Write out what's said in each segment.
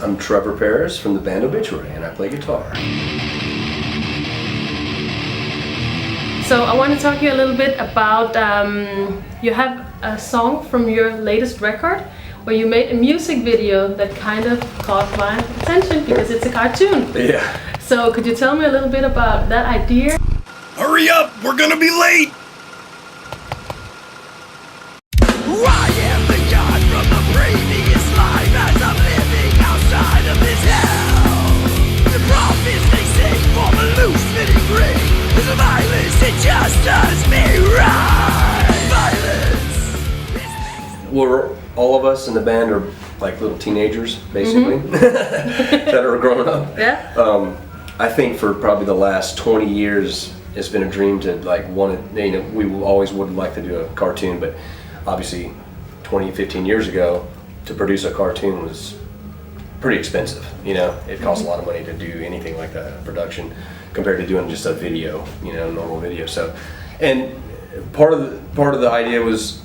I'm Trevor Paris from the band Obituary, and I play guitar. So I want to talk to you a little bit about, you have a song from your latest record where you made a music video that kind of caught my attention because it's a cartoon. Yeah. So could you tell me a little bit about that idea? Hurry up, we're gonna be late! I am the god from the previous life as I'm living outside of this hell. The prophets they sing for the loose-fitting ring. There's a violence, it just does me right. Violence. Well, all of us in the band are like little teenagers, basically, that are growing up. Yeah. I think for probably the last 20 years, it's been a dream to we always would like to do a cartoon, but obviously 15 years ago, to produce a cartoon was pretty expensive. It costs a lot of money to do anything like that, production, compared to doing just a video, normal video. So, and part of the idea was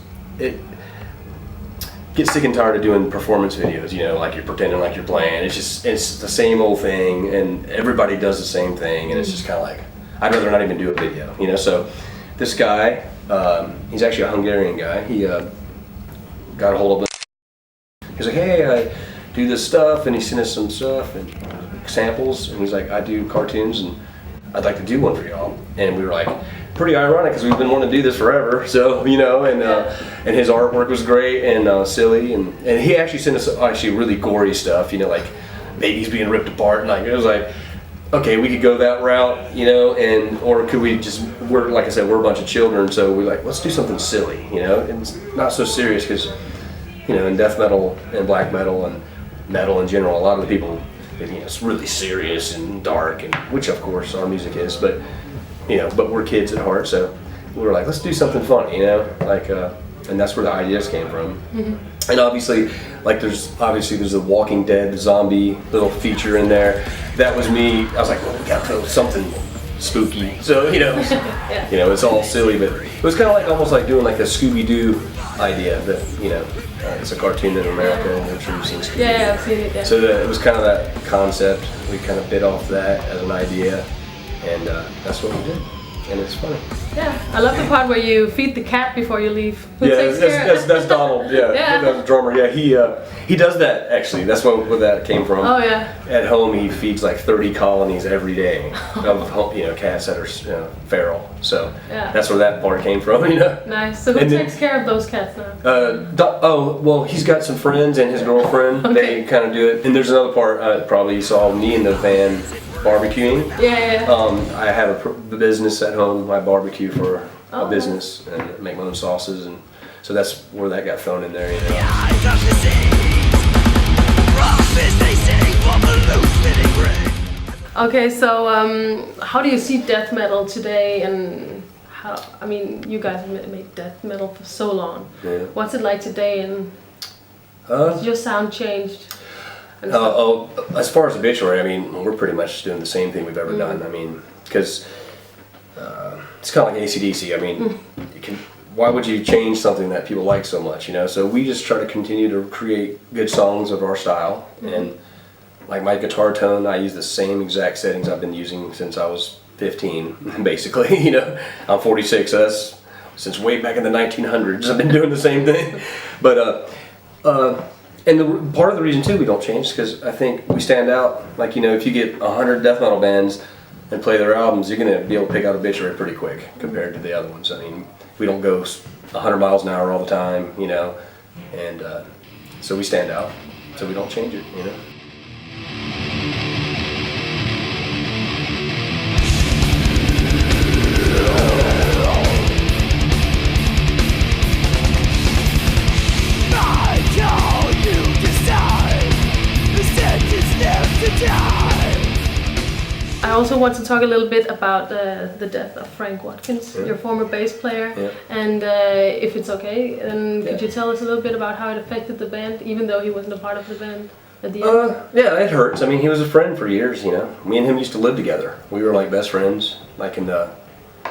get sick and tired of doing performance videos, like you're pretending like you're playing. It's the same old thing, and everybody does the same thing, and it's just kind of like, I'd rather not even do a video, So this guy, he's actually a Hungarian guy. He got a hold of us. He's like, hey, I do this stuff, and he sent us some stuff and samples, and he's like, I do cartoons, and I'd like to do one for y'all. And we were like, pretty ironic because we've been wanting to do this forever. So and his artwork was great and silly, and he actually sent us really gory stuff, like babies being ripped apart, and like it was like, okay, we could go that route, or could we just, like I said, we're a bunch of children, so we're like, let's do something silly, and it's not so serious because, in death metal and black metal and metal in general, a lot of the people, it's really serious and dark, and which of course our music is, but we're kids at heart, so we were like, let's do something funny, and that's where the ideas came from. Mm-hmm. And obviously, there's a Walking Dead zombie little feature in there. That was me. I was like, well, we gotta throw something spooky. So yeah. It's all silly, but it was kind of like almost like doing like a Scooby-Doo idea that it's a cartoon in America, and they're using Scooby-Doo. Yeah, I've seen it. Yeah. So it was kind of that concept. We kind of bit off that as an idea, and that's what we did. And it's funny. Yeah, I love the part where you feed the cat before you leave. Who takes care? That's Donald. Yeah, the drummer. Yeah, he does that actually. That's where that came from. Oh yeah. At home, he feeds like 30 colonies every day of cats that are feral. So that's where that part came from. Nice. So who takes care of those cats now? Well, he's got some friends and his girlfriend. Okay. They kind of do it. And there's another part. Probably you saw me in the van. Barbecuing. Yeah. I have a business at home. I barbecue for a business and make my own sauces, and so that's where that got thrown in there. Okay, so how do you see death metal today, and how? I mean, you guys made death metal for so long. Yeah. What's it like today, and has your sound changed? As far as Obituary, I mean, we're pretty much doing the same thing we've ever done. I mean, because it's kind of like AC/DC. I mean, why would you change something that people like so much? So we just try to continue to create good songs of our style, and like my guitar tone, I use the same exact settings I've been using since I was 15, basically. I'm 46, so that's since way back in the 1900s. I've been doing the same thing, but. And part of the reason too we don't change is because I think we stand out. Like if you get 100 death metal bands and play their albums, you're gonna be able to pick out Obituary pretty quick compared to the other ones. I mean, we don't go 100 miles an hour all the time, and so we stand out. So we don't change it, I also want to talk a little bit about the death of Frank Watkins, your former bass player, and if it's okay, then could you tell us a little bit about how it affected the band, even though he wasn't a part of the band at the end? Yeah, it hurts. I mean, he was a friend for years, Me and him used to live together. We were like best friends, like in the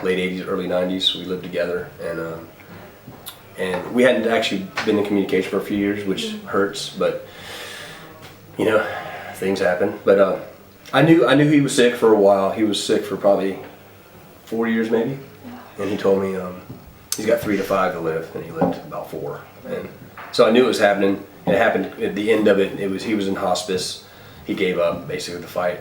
late 80s, early 90s. We lived together, and we hadn't actually been in communication for a few years, which hurts, but things happen. But I knew he was sick for a while. He was sick for probably 4 years maybe, and he told me he's got 3 to 5 to live, and he lived about 4. And so I knew it was happening. And it happened at the end of it. He was in hospice. He gave up basically the fight.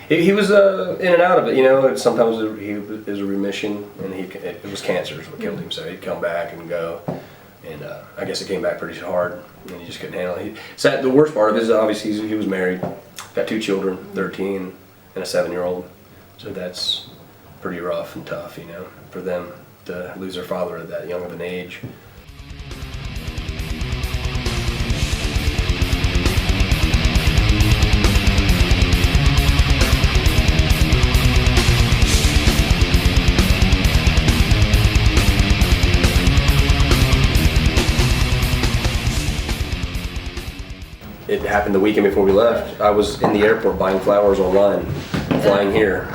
He was in and out of it, you know. Sometimes it was a remission, and it was cancer is what killed him. So he'd come back and go, and I guess it came back pretty hard, and he just couldn't handle it. So the worst part of it is obviously he was married, got 2 children, 13 and a 7-year-old. So that's pretty rough and tough, you know, for them to lose their father at that young of an age. It happened the weekend before we left. I was in the airport buying flowers online, flying here,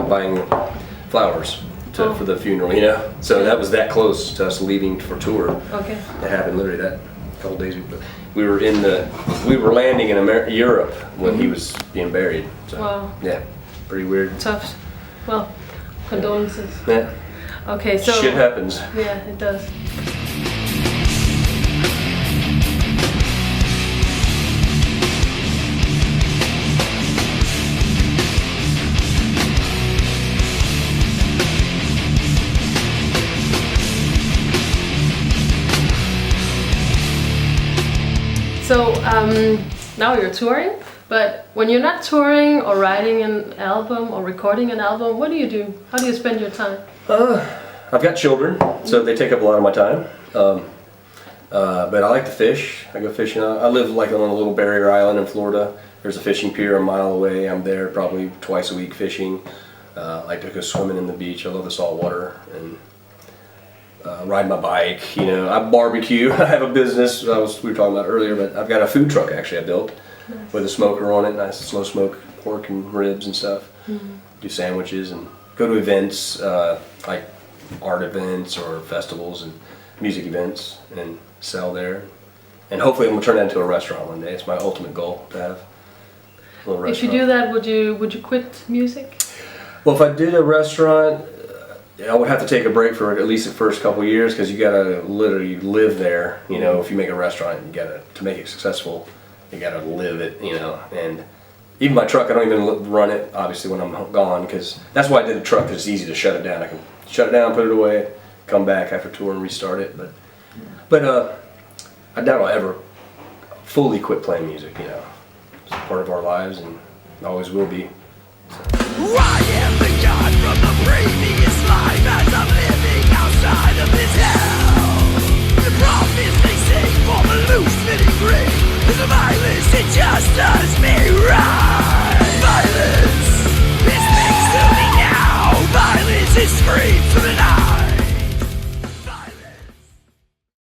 buying flowers for the funeral, you know. So that was that close to us leaving for tour. Okay. It happened literally that couple days. We were landing in Europe when he was being buried. So, wow. Yeah, pretty weird. Tough. Well, condolences. Yeah. Okay, so shit happens. Yeah, it does. So now you're touring, but when you're not touring or writing an album or recording an album, what do you do? How do you spend your time? I've got children, so they take up a lot of my time. But I like to fish. I go fishing. I live like on a little barrier island in Florida. There's a fishing pier a mile away. I'm there probably twice a week fishing. I like to go swimming in the beach. I love the salt water and ride my bike. You know, I barbecue. I have a business. We were talking about earlier, but I've got a food truck actually I built with a smoker on it. Nice slow smoke pork and ribs and stuff. Do sandwiches and go to events like art events or festivals and music events and sell there. And hopefully I'm gonna turn that into a restaurant one day. It's my ultimate goal to have a little restaurant. If you do that, would you quit music? Well, if I did a restaurant, I would have to take a break for at least the first couple of years because you gotta literally live there. You know, if you make a restaurant, to make it successful, you gotta live it. You know, and even my truck, I don't even run it obviously when I'm gone because that's why I did a truck. Because it's easy to shut it down. I can shut it down, put it away, come back after tour and restart it. But I doubt I'll ever fully quit playing music. You know, it's part of our lives and always will be. So. I am the god from the